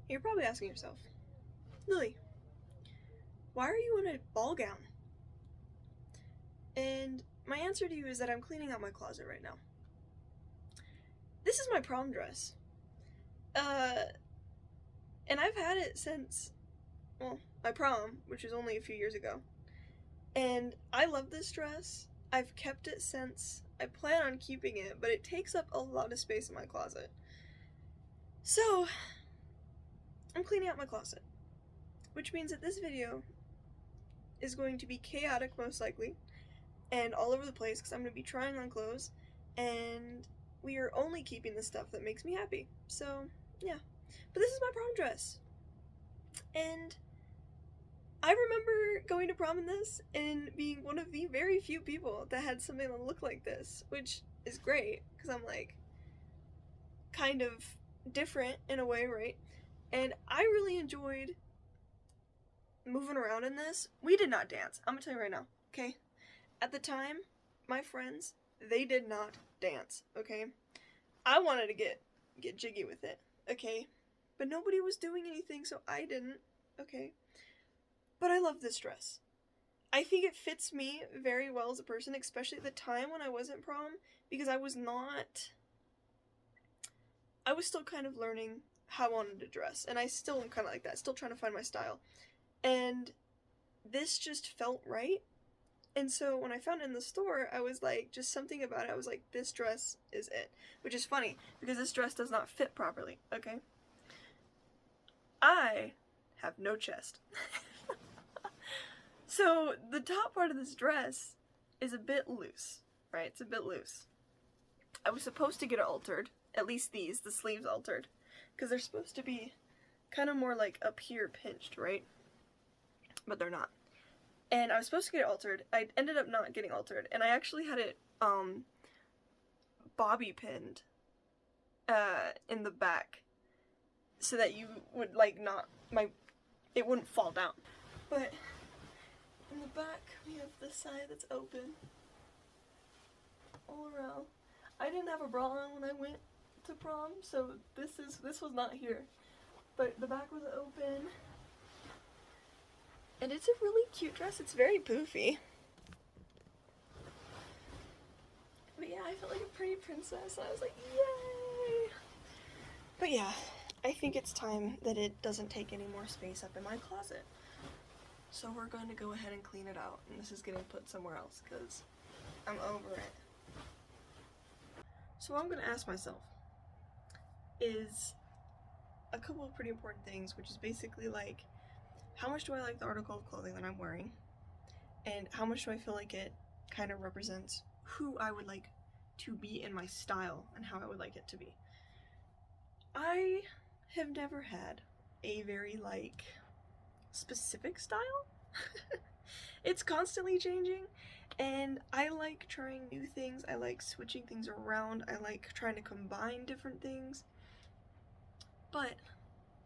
You're probably asking yourself, Lily, why are you in a ball gown? And my answer to you is that I'm cleaning out my closet right now. This is my prom dress. And I've had it since, well, my prom, which was only a few years ago. And I love this dress. I've kept it since. I plan on keeping it, but it takes up a lot of space in my closet. So, I'm cleaning out my closet, which means that this video is going to be chaotic, most likely, and all over the place because I'm going to be trying on clothes, and we are only keeping the stuff that makes me happy. So, yeah. But this is my prom dress. And I remember going to prom in this and being one of the very few people that had something that looked like this, which is great because I'm like kind of different in a way, right? And I really enjoyed moving around in this. We did not dance. I'm gonna tell you right now, okay? At the time, my friends, they did not dance, okay? I wanted to get jiggy with it, okay? But nobody was doing anything, so I didn't, okay? But I love this dress. I think it fits me very well as a person, especially at the time when I wasn't prom, because I was still kind of learning how I wanted to dress, and I still am kind of like that, still trying to find my style. And this just felt right. And so when I found it in the store, I was like, just something about it, I was like, this dress is it. Which is funny, because this dress does not fit properly, okay? I have no chest. So the top part of this dress is a bit loose, right? It's a bit loose. I was supposed to get it altered, at least the sleeves altered, because they're supposed to be kind of more like up here pinched, right? But they're not. And I was supposed to get it altered. I ended up not getting altered, and I actually had it bobby pinned in the back so that you would like it wouldn't fall down. But in the back we have this side that's open all around. I didn't have a bra on when I went to prom, so this was not here. But the back was open. And it's a really cute dress. It's very poofy. But yeah, I felt like a pretty princess. I was like, yay! But yeah, I think it's time that it doesn't take any more space up in my closet. So we're going to go ahead and clean it out. And this is getting put somewhere else because I'm over it. So what I'm going to ask myself is a couple of pretty important things, which is basically like, how much do I like the article of clothing that I'm wearing? And how much do I feel like it kind of represents who I would like to be in my style and how I would like it to be? I have never had a very like specific style. It's constantly changing, and I like trying new things. I like switching things around. I like trying to combine different things. But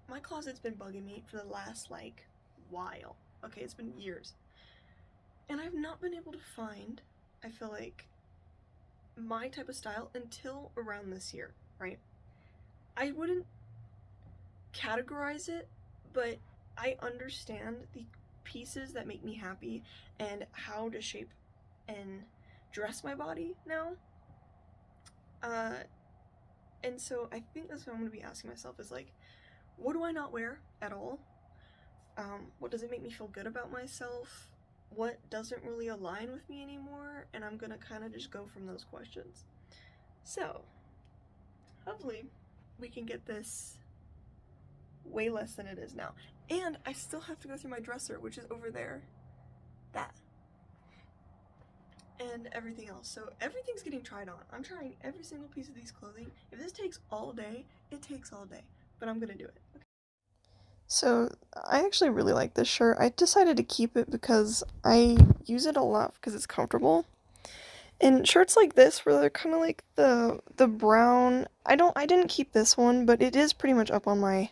my closet's been bugging me for the last like while. Okay, it's been years. And I've not been able to find, I feel like, my type of style until around this year, right? I wouldn't categorize it, but I understand the pieces that make me happy and how to shape and dress my body now. And so I think that's what I'm going to be asking myself is like, what do I not wear at all? What does it make me feel good about myself? What doesn't really align with me anymore? And I'm going to kind of just go from those questions. So, hopefully we can get this way less than it is now. And I still have to go through my dresser, which is over there. That. And everything else. So everything's getting tried on. I'm trying every single piece of these clothing. If this takes all day, it takes all day. But I'm gonna do it. Okay. So I actually really like this shirt. I decided to keep it because I use it a lot because it's comfortable. And shirts like this, where they're kind of like the brown. I didn't keep this one, but it is pretty much up on my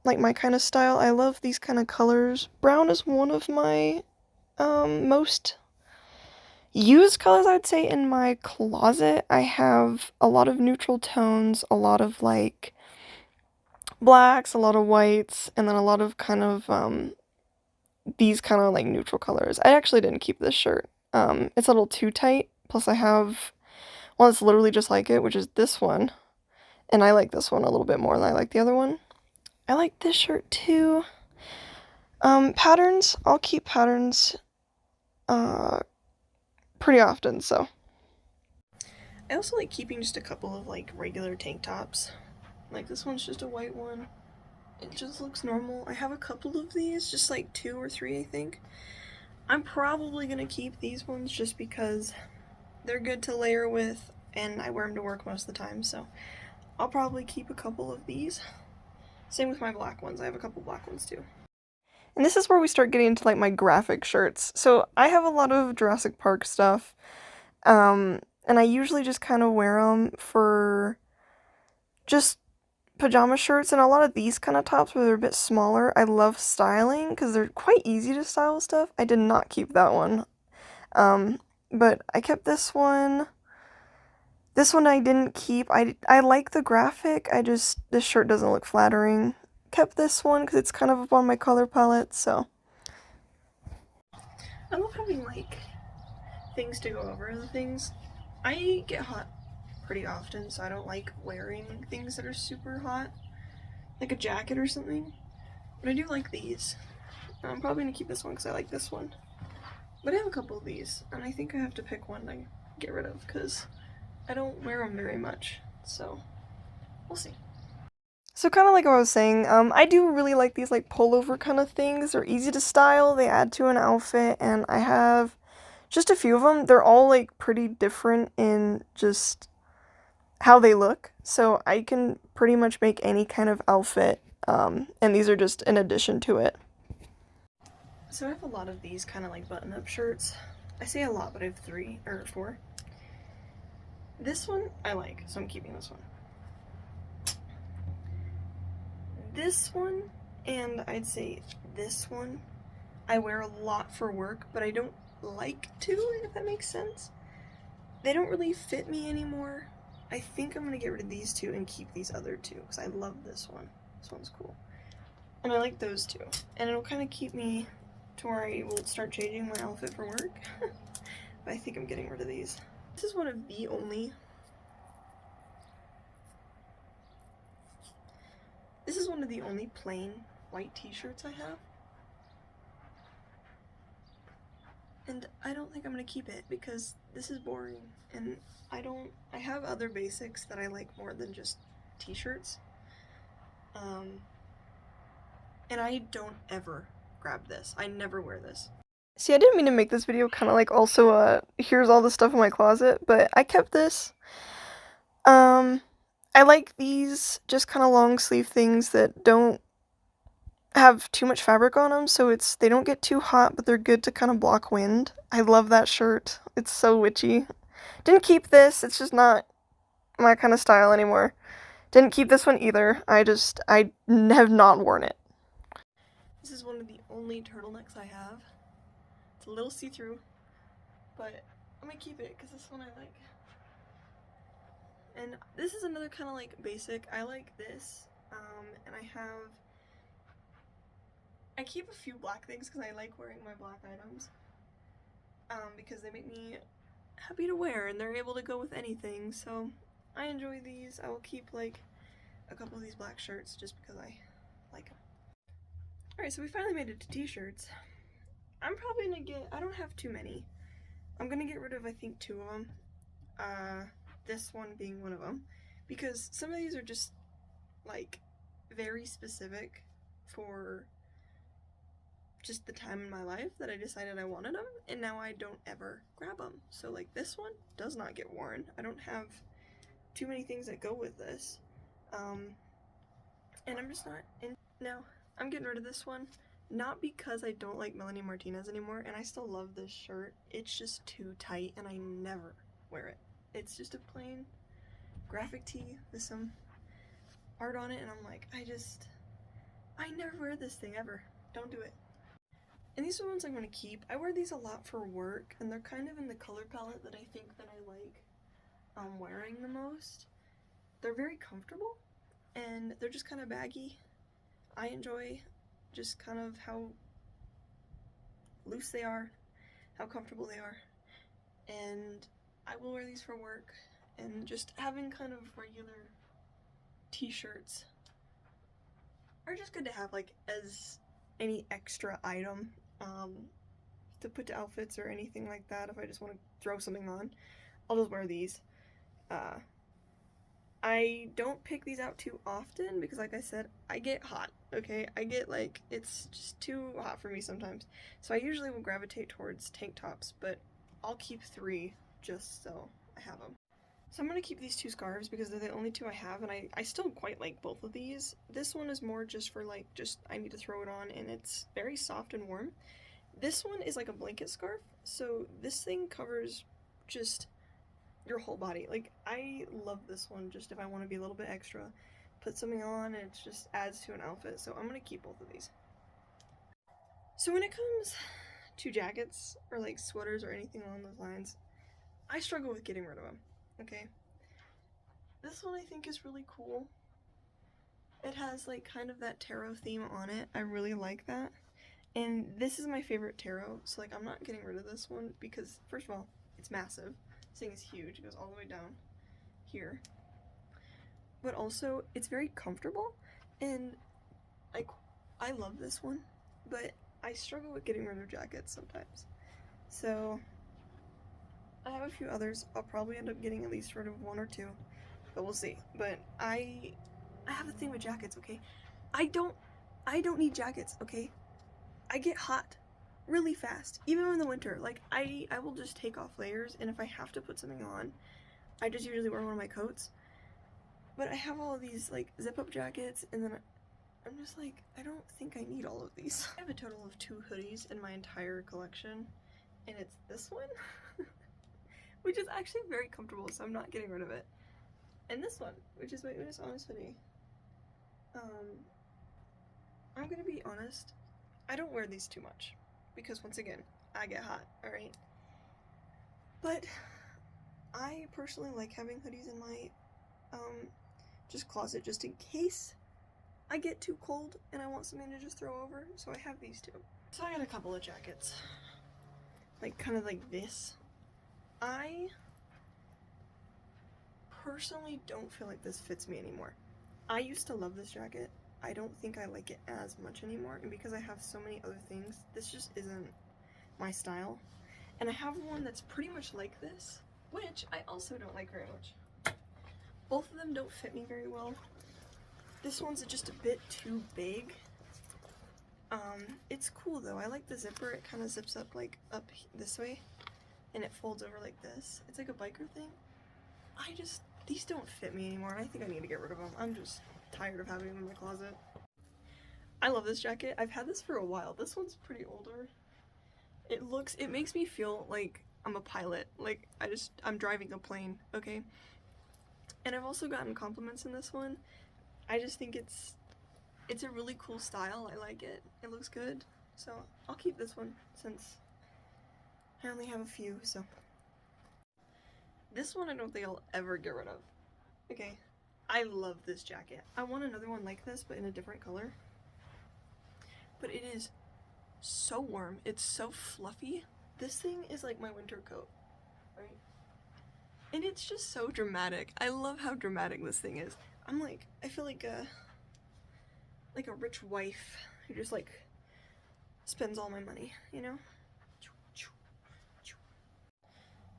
like my kind of style. I love these kind of colors. Brown is one of my most used colors, I'd say, in my closet. I have a lot of neutral tones, a lot of like blacks, a lot of whites, and then a lot of kind of these kind of like neutral colors. I actually didn't keep this shirt. It's a little too tight. Plus I have one that's literally just like it, which is this one. And I like this one a little bit more than I like the other one. I like this shirt too. Patterns, I'll keep patterns pretty often, so. I also like keeping just a couple of like regular tank tops. Like this one's just a white one. It just looks normal. I have a couple of these, just like 2 or 3 I think. I'm probably gonna keep these ones just because they're good to layer with and I wear them to work most of the time, so I'll probably keep a couple of these. Same with my black ones. I have a couple black ones too. And this is where we start getting into like my graphic shirts. So I have a lot of Jurassic Park stuff. And I usually just kind of wear them for just pajama shirts and a lot of these kind of tops where they're a bit smaller. I love styling because they're quite easy to style stuff. I did not keep that one. But I kept this one. This one I didn't keep. I like the graphic. This shirt doesn't look flattering. Kept this one because it's kind of up on my color palette, so. I love having like things to go over other things. I get hot pretty often, so I don't like wearing things that are super hot, like a jacket or something. But I do like these. I'm probably gonna keep this one because I like this one. But I have a couple of these, and I think I have to pick one to get rid of because I don't wear them very much. So we'll see. So kind of like I was saying, I do really like these like pullover kind of things. They're easy to style, they add to an outfit, and I have just a few of them. They're all like pretty different in just how they look, so I can pretty much make any kind of outfit, and these are just an addition to it. So I have a lot of these kind of like button-up shirts. I say a lot, but I have 3 or 4. This one I like, so I'm keeping this one. This one, and I'd say this one, I wear a lot for work, but I don't like to, if that makes sense. They don't really fit me anymore. I think I'm gonna get rid of these 2 and keep these other 2, because I love this one. This one's cool. And I like those 2. And it'll kind of keep me to where I will start changing my outfit for work. But I think I'm getting rid of these. This is one of the only plain white t-shirts I have. And I don't think I'm gonna keep it because this is boring and I have other basics that I like more than just t-shirts. And I don't ever grab this. I never wear this. See, I didn't mean to make this video kind of like also, here's all the stuff in my closet, but I kept this. I like these just kind of long sleeve things that don't have too much fabric on them, so they don't get too hot, but they're good to kind of block wind. I love that shirt. It's so witchy. Didn't keep this. It's just not my kind of style anymore. Didn't keep this one either. I have not worn it. This is one of the only turtlenecks I have. It's a little see-through, but I'm gonna keep it because this one I like. And this is another kind of like basic. I like this, and I keep a few black things because I like wearing my black items, because they make me happy to wear and they're able to go with anything, so I enjoy these. I will keep like a couple of these black shirts just because I like them. Alright, so we finally made it to t-shirts. I'm probably gonna I don't have too many. I'm gonna get rid of I think 2 of them. This one being one of them, because some of these are just like very specific for just the time in my life that I decided I wanted them, and now I don't ever grab them. So like this one does not get worn. I don't have too many things that go with this, and I'm just not in. Now I'm getting rid of this one, not because I don't like Melanie Martinez anymore, and I still love this shirt. It's just too tight and I never wear it. It's just a plain graphic tee with some art on it, and I'm like, I never wear this thing ever. Don't do it. And these are the ones I'm going to keep. I wear these a lot for work, and they're kind of in the color palette that I think that I like wearing the most. They're very comfortable, and they're just kind of baggy. I enjoy just kind of how loose they are, how comfortable they are, and I will wear these for work, and just having kind of regular t-shirts are just good to have, like, as any extra item to put to outfits or anything like that. If I just want to throw something on, I'll just wear these. I don't pick these out too often because, like I said, I get hot, okay? I get, like, it's just too hot for me sometimes. So I usually will gravitate towards tank tops, but I'll keep 3 just so I have them. So I'm going to keep these 2 scarves because they're the only 2 I have, and I still quite like both of these. This one is more just for, like, just I need to throw it on, and it's very soft and warm. This one is like a blanket scarf, so this thing covers just your whole body. Like, I love this one just if I want to be a little bit extra, put something on, and it just adds to an outfit. So I'm going to keep both of these. So when it comes to jackets or like sweaters or anything along those lines, I struggle with getting rid of them, okay? This one I think is really cool. It has like kind of that tarot theme on it. I really like that. And this is my favorite tarot, so like I'm not getting rid of this one because first of all, it's massive. This thing is huge. It goes all the way down here. But also, it's very comfortable, and like I love this one, but I struggle with getting rid of jackets sometimes. So I have a few others. I'll probably end up getting at least rid of 1 or 2, but we'll see. But I have a thing with jackets, okay? I don't need jackets, okay? I get hot really fast, even in the winter. Like, I will just take off layers, and if I have to put something on, I just usually wear one of my coats. But I have all of these, like, zip-up jackets, and then I'm just like, I don't think I need all of these. I have a total of 2 hoodies in my entire collection, and it's this one, which is actually very comfortable, so I'm not getting rid of it. And this one, which is my Unis Honest hoodie. I'm gonna be honest, I don't wear these too much, because once again, I get hot, alright? But I personally like having hoodies in my just closet just in case I get too cold and I want something to just throw over, so I have these 2. So I got a couple of jackets, like kind of like this. I personally don't feel like this fits me anymore. I used to love this jacket. I don't think I like it as much anymore, and because I have so many other things, this just isn't my style. And I have one that's pretty much like this, which I also don't like very much. Both of them don't fit me very well. This one's just a bit too big. It's cool though. I like the zipper. It kind of zips up like up this way, and it folds over like this. It's like a biker thing. These don't fit me anymore, and I think I need to get rid of them. I'm just tired of having them in my closet. I love this jacket. I've had this for a while. This one's pretty older. It makes me feel like I'm a pilot. Like, I'm driving a plane, okay? And I've also gotten compliments in this one. I just think it's a really cool style. I like it. It looks good. So I'll keep this one since I only have a few, so. This one I don't think I'll ever get rid of. Okay, I love this jacket. I want another one like this, but in a different color. But it is so warm. It's so fluffy. This thing is like my winter coat, right? And it's just so dramatic. I love how dramatic this thing is. I feel like a rich wife who just like spends all my money, you know?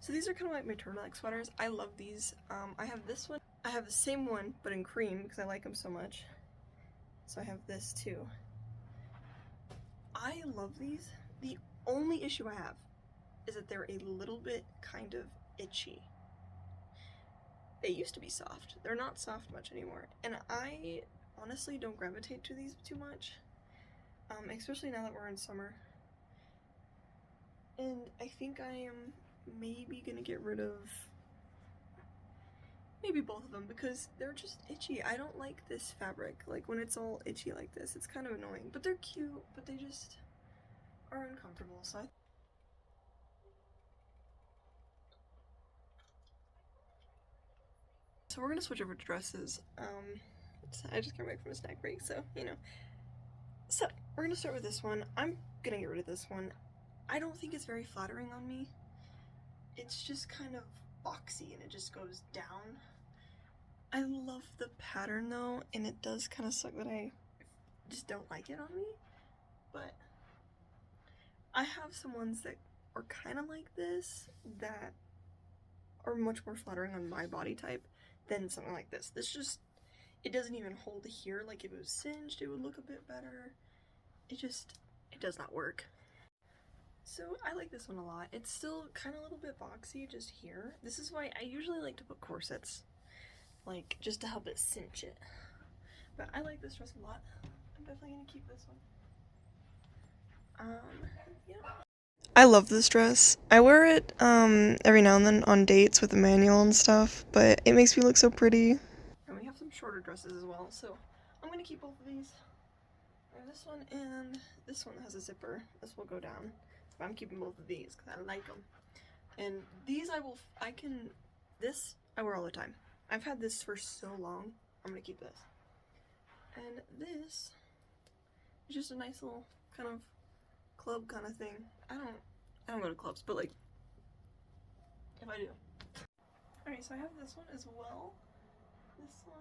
So these are kind of like my turtleneck sweaters. I love these. I have this one. I have the same one, but in cream because I like them so much. So I have this too. I love these. The only issue I have is that they're a little bit kind of itchy. They used to be soft. They're not soft much anymore. And I honestly don't gravitate to these too much. Especially now that we're in summer. And I think I am maybe gonna get rid of maybe both of them because they're just itchy. I don't like this fabric. Like when it's all itchy like this, it's kind of annoying. But they're cute, but they just are uncomfortable. So we're gonna switch over to dresses. I just came back from a snack break, so, you know. So, we're gonna start with this one. I'm gonna get rid of this one. I don't think it's very flattering on me. It's just kind of boxy and it just goes down. I love the pattern though, and it does kind of suck that I just don't like it on me. But I have some ones that are kind of like this that are much more flattering on my body type than something like this. This just, it doesn't even hold here. Like if it was singed, it would look a bit better. It does not work. So I like this one a lot. It's still kind of a little bit boxy just here. This is why I usually like to put corsets, like just to help it cinch it. But I like this dress a lot. I'm definitely gonna keep this one. Yeah. I love this dress. I wear it every now and then on dates with Emmanuel and stuff, but it makes me look so pretty. And we have some shorter dresses as well, so I'm gonna keep both of these. There's this one and this one has a zipper. This will go down. But I'm keeping both of these because I like them. And these this I wear all the time. I've had this for so long. I'm gonna keep this. And this is just a nice little kind of club kind of thing. I don't go to clubs, but like, if I do. Alright, so I have this one as well. This one.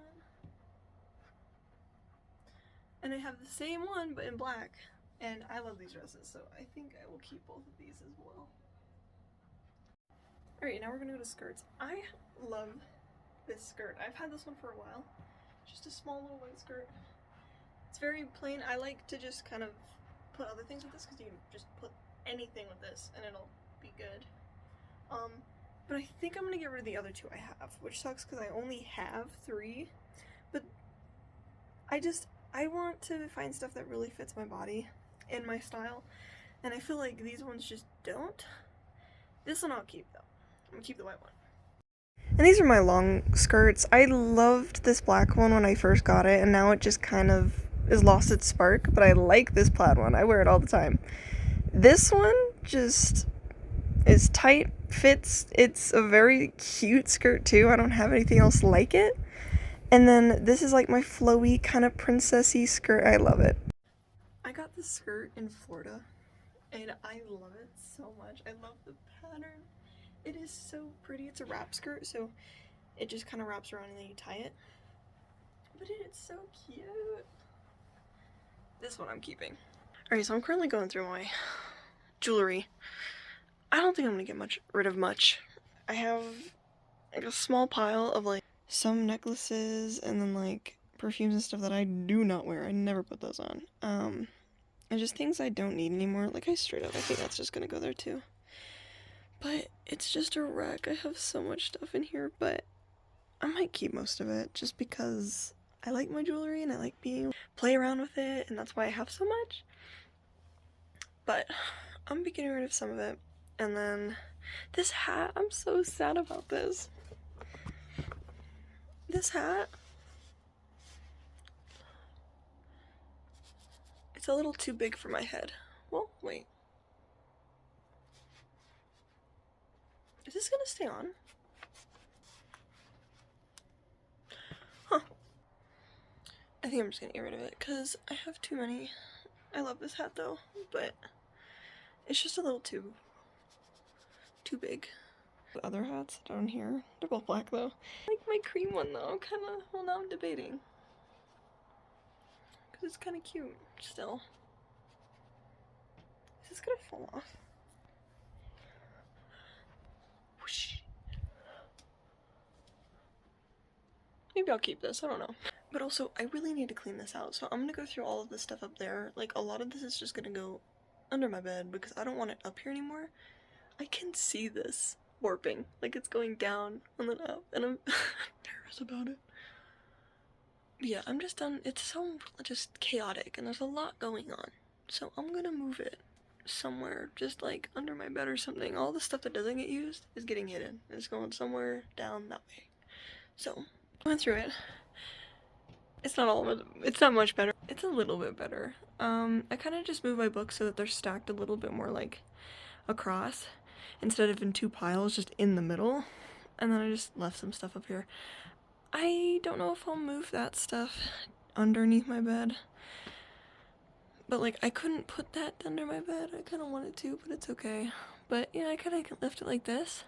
And I have the same one, but in black. And I love these dresses, so I think I will keep both of these as well. Alright, now we're gonna go to skirts. I love this skirt. I've had this one for a while. Just a small little white skirt. It's very plain. I like to just kind of put other things with this because you can just put anything with this and it'll be good. But I think I'm gonna get rid of the other two I have, which sucks because I only have 3. But I want to find stuff that really fits my body and my style, and I feel like these ones just don't. This one I'll keep though. I'm gonna keep the white one. And these are my long skirts. I loved this black one when I first got it, and now it just kind of has lost its spark, but I like this plaid one. I wear it all the time. This one just is tight, fits. It's a very cute skirt too. I don't have anything else like it. And then this is like my flowy kind of princessy skirt. I love it. I got this skirt in Florida and I love it so much. I love the pattern. It is so pretty. It's a wrap skirt, so it just kind of wraps around and then you tie it. But it's so cute. This one I'm keeping. Alright, so I'm currently going through my jewelry. I don't think I'm gonna get rid of much. I have like a small pile of like some necklaces and then like perfumes and stuff that I do not wear. I never put those on. And just things I don't need anymore. Like I think that's just gonna go there too. But it's just a wreck. I have so much stuff in here, but I might keep most of it just because I like my jewelry and I like play around with it, and that's why I have so much. But I'm gonna be getting rid of some of it. And then this hat, I'm so sad about this. This hat, it's a little too big for my head. Well, wait. Is this gonna stay on? Huh. I think I'm just gonna get rid of it because I have too many. I love this hat though, but it's just a little too big. The other hats down here, they're both black though. I like my cream one though, kinda, well now I'm debating. Because it's kinda cute still. Is this gonna fall off? Whoosh. Maybe I'll keep this, I don't know. But also, I really need to clean this out, so I'm gonna go through all of this stuff up there. Like, a lot of this is just gonna go under my bed because I don't want it up here anymore. I can see this warping, like it's going down and then up, and I'm nervous about it. But yeah, I'm just done. It's so just chaotic and there's a lot going on. So I'm gonna move it somewhere, just like under my bed or something. All the stuff that doesn't get used is getting hidden. It's going somewhere down that way. So, I went through it. It's not all of it. It's not much better. It's a little bit better. I kind of just moved my books so that they're stacked a little bit more like across instead of in 2 piles, just in the middle. And then I just left some stuff up here. I don't know if I'll move that stuff underneath my bed. But, like, I couldn't put that under my bed. I kind of wanted to, but it's okay. But, yeah, I kind of can lift it like this.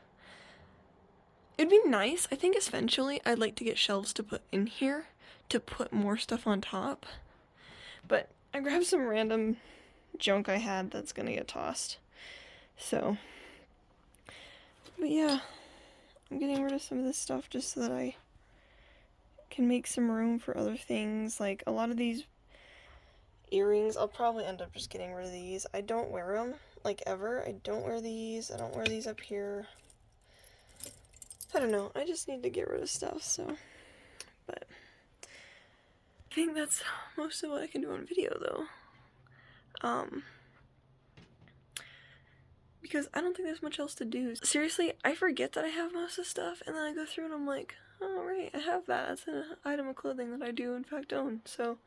It'd be nice. I think eventually I'd like to get shelves to put in here to put more stuff on top. But I grabbed some random junk I had that's gonna get tossed. So, but yeah, I'm getting rid of some of this stuff just so that I can make some room for other things. Like a lot of these earrings, I'll probably end up just getting rid of these. I don't wear them, like ever. I don't wear these. I don't wear these up here. I don't know. I just need to get rid of stuff, so. But I think that's most of what I can do on video, though. Because I don't think there's much else to do. Seriously, I forget that I have most of the stuff, and then I go through and I'm like, oh, right, I have that. That's an item of clothing that I do, in fact, own, so.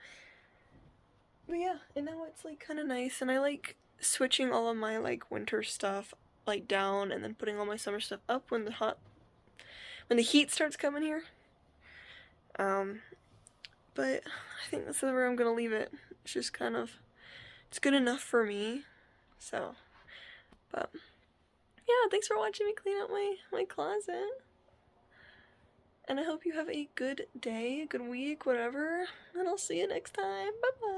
But yeah, and now it's, like, kind of nice, and I like switching all of my, like, winter stuff, like, down, and then putting all my summer stuff up when the heat starts coming here. But I think that's where I'm gonna leave it. It's just kind of, it's good enough for me, so. But yeah, thanks for watching me clean up my closet. And I hope you have a good day, a good week, whatever. And I'll see you next time. Bye-bye.